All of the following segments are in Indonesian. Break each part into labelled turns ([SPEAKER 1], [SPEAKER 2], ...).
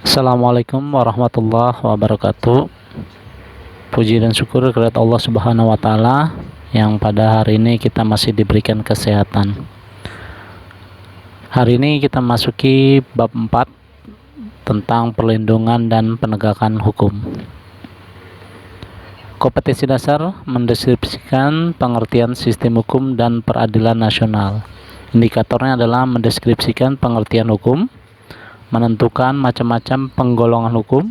[SPEAKER 1] Assalamualaikum warahmatullahi wabarakatuh. Puji dan syukur kepada Allah Subhanahu wa taala yang pada hari ini kita masih diberikan kesehatan. Hari ini kita masuki bab 4 tentang perlindungan dan penegakan hukum. Kompetensi dasar mendeskripsikan pengertian sistem hukum dan peradilan nasional. Indikatornya adalah mendeskripsikan pengertian hukum, menentukan macam-macam penggolongan hukum,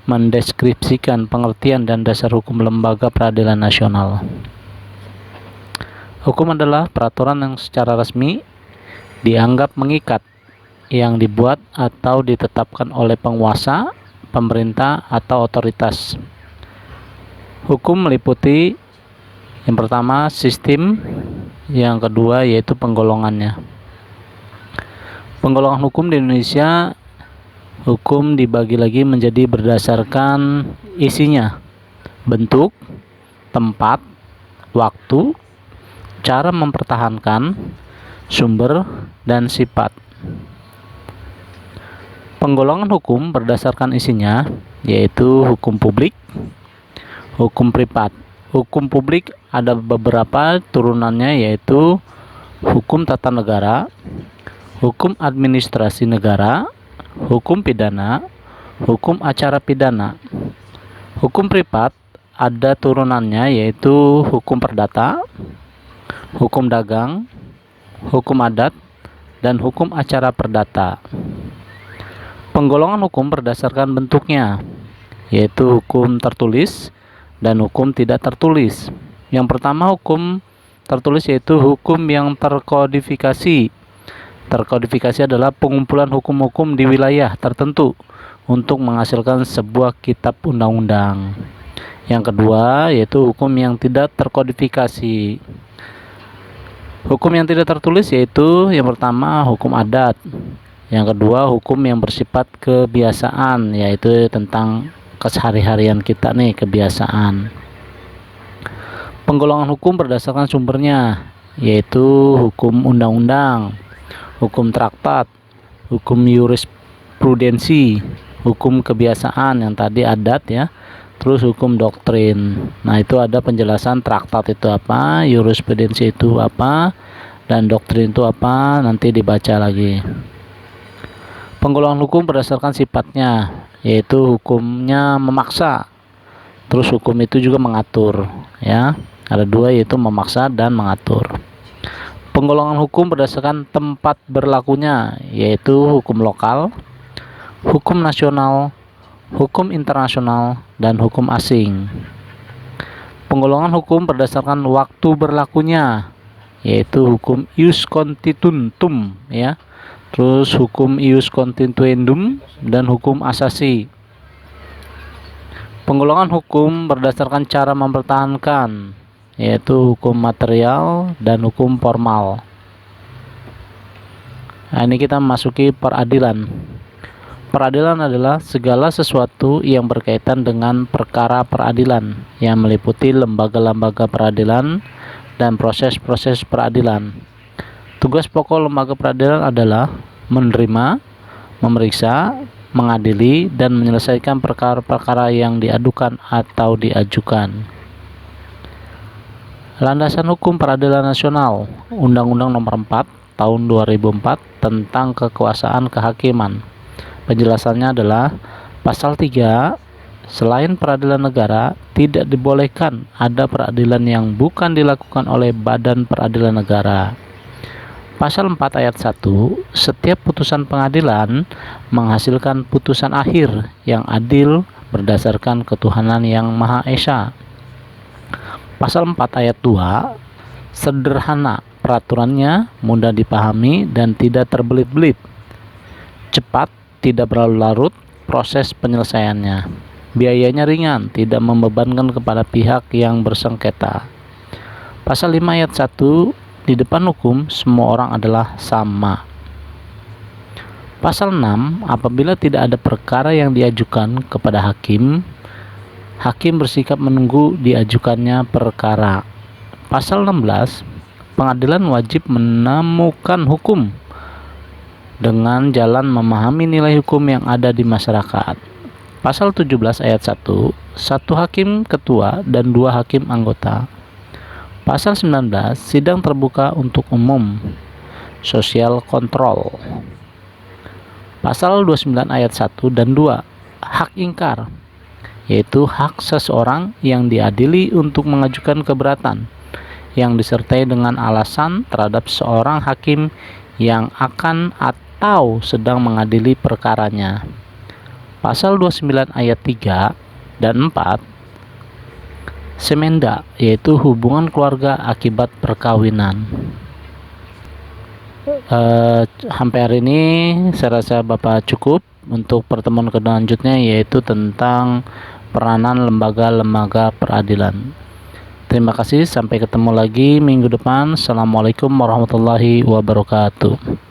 [SPEAKER 1] mendeskripsikan pengertian dan dasar hukum lembaga peradilan nasional. Hukum adalah peraturan yang secara resmi dianggap mengikat, yang dibuat atau ditetapkan oleh penguasa, pemerintah, atau otoritas. Hukum meliputi yang pertama sistem, yang kedua yaitu penggolongannya. Penggolongan hukum di Indonesia, hukum dibagi lagi menjadi berdasarkan isinya, bentuk, tempat, waktu, cara mempertahankan, sumber, dan sifat. Penggolongan hukum berdasarkan isinya yaitu hukum publik, hukum privat. Hukum publik ada beberapa turunannya yaitu hukum tata negara, hukum administrasi negara, hukum pidana, hukum acara pidana. Hukum privat ada turunannya yaitu hukum perdata, hukum dagang, hukum adat, dan hukum acara perdata. Penggolongan hukum berdasarkan bentuknya yaitu hukum tertulis dan hukum tidak tertulis. Yang pertama hukum tertulis yaitu hukum yang terkodifikasi. Terkodifikasi adalah pengumpulan hukum-hukum di wilayah tertentu untuk menghasilkan sebuah kitab undang-undang. Yang kedua yaitu hukum yang tidak terkodifikasi. Hukum yang tidak tertulis yaitu yang pertama hukum adat. Yang kedua hukum yang bersifat kebiasaan, yaitu tentang kesehari-harian kita nih, kebiasaan. Penggolongan hukum berdasarkan sumbernya yaitu hukum undang-undang, hukum traktat, hukum jurisprudensi, hukum kebiasaan yang tadi adat ya, terus hukum doktrin. Nah itu ada penjelasan traktat itu apa, jurisprudensi itu apa, dan doktrin itu apa, nanti dibaca lagi. Penggolongan hukum berdasarkan sifatnya yaitu hukumnya memaksa, terus hukum itu juga mengatur ya, ada dua yaitu memaksa dan mengatur. Penggolongan hukum berdasarkan tempat berlakunya yaitu hukum lokal, hukum nasional, hukum internasional, dan hukum asing. Penggolongan hukum berdasarkan waktu berlakunya yaitu hukum ius constitutum ya, terus hukum ius constituendum, dan hukum asasi. Penggolongan hukum berdasarkan cara mempertahankan yaitu hukum material dan hukum formal. Nah, ini kita memasuki peradilan. Peradilan adalah segala sesuatu yang berkaitan dengan perkara peradilan yang meliputi lembaga-lembaga peradilan dan proses-proses peradilan. Tugas pokok lembaga peradilan adalah menerima, memeriksa, mengadili, dan menyelesaikan perkara-perkara yang diadukan atau diajukan. Landasan hukum peradilan nasional, Undang-Undang Nomor 4 Tahun 2004 tentang kekuasaan kehakiman. Penjelasannya adalah pasal 3, selain peradilan negara, tidak dibolehkan ada peradilan yang bukan dilakukan oleh badan peradilan negara. Pasal 4 ayat 1, setiap putusan pengadilan menghasilkan putusan akhir yang adil berdasarkan ketuhanan yang Maha Esa. Pasal 4 ayat 2, sederhana peraturannya, mudah dipahami dan tidak terbelit-belit, cepat, tidak berlarut proses penyelesaiannya, biayanya ringan, tidak membebankan kepada pihak yang bersengketa. Pasal 5 ayat 1, di depan hukum semua orang adalah sama. Pasal 6, apabila tidak ada perkara yang diajukan kepada hakim, hakim bersikap menunggu diajukannya perkara. Pasal 16, pengadilan wajib menemukan hukum dengan jalan memahami nilai hukum yang ada di masyarakat. Pasal 17 ayat 1, satu hakim ketua dan 2 hakim anggota. Pasal 19, sidang terbuka untuk umum, social control. Pasal 29 ayat 1 dan 2, hak ingkar, yaitu hak seseorang yang diadili untuk mengajukan keberatan yang disertai dengan alasan terhadap seorang hakim yang akan atau sedang mengadili perkaranya. Pasal 29 ayat 3 dan 4, semenda, yaitu hubungan keluarga akibat perkawinan. Sampai hari ini saya rasa Bapak cukup. Untuk pertemuan selanjutnya yaitu tentang peranan lembaga-lembaga peradilan. Terima kasih, sampai ketemu lagi minggu depan. Assalamualaikum warahmatullahi wabarakatuh.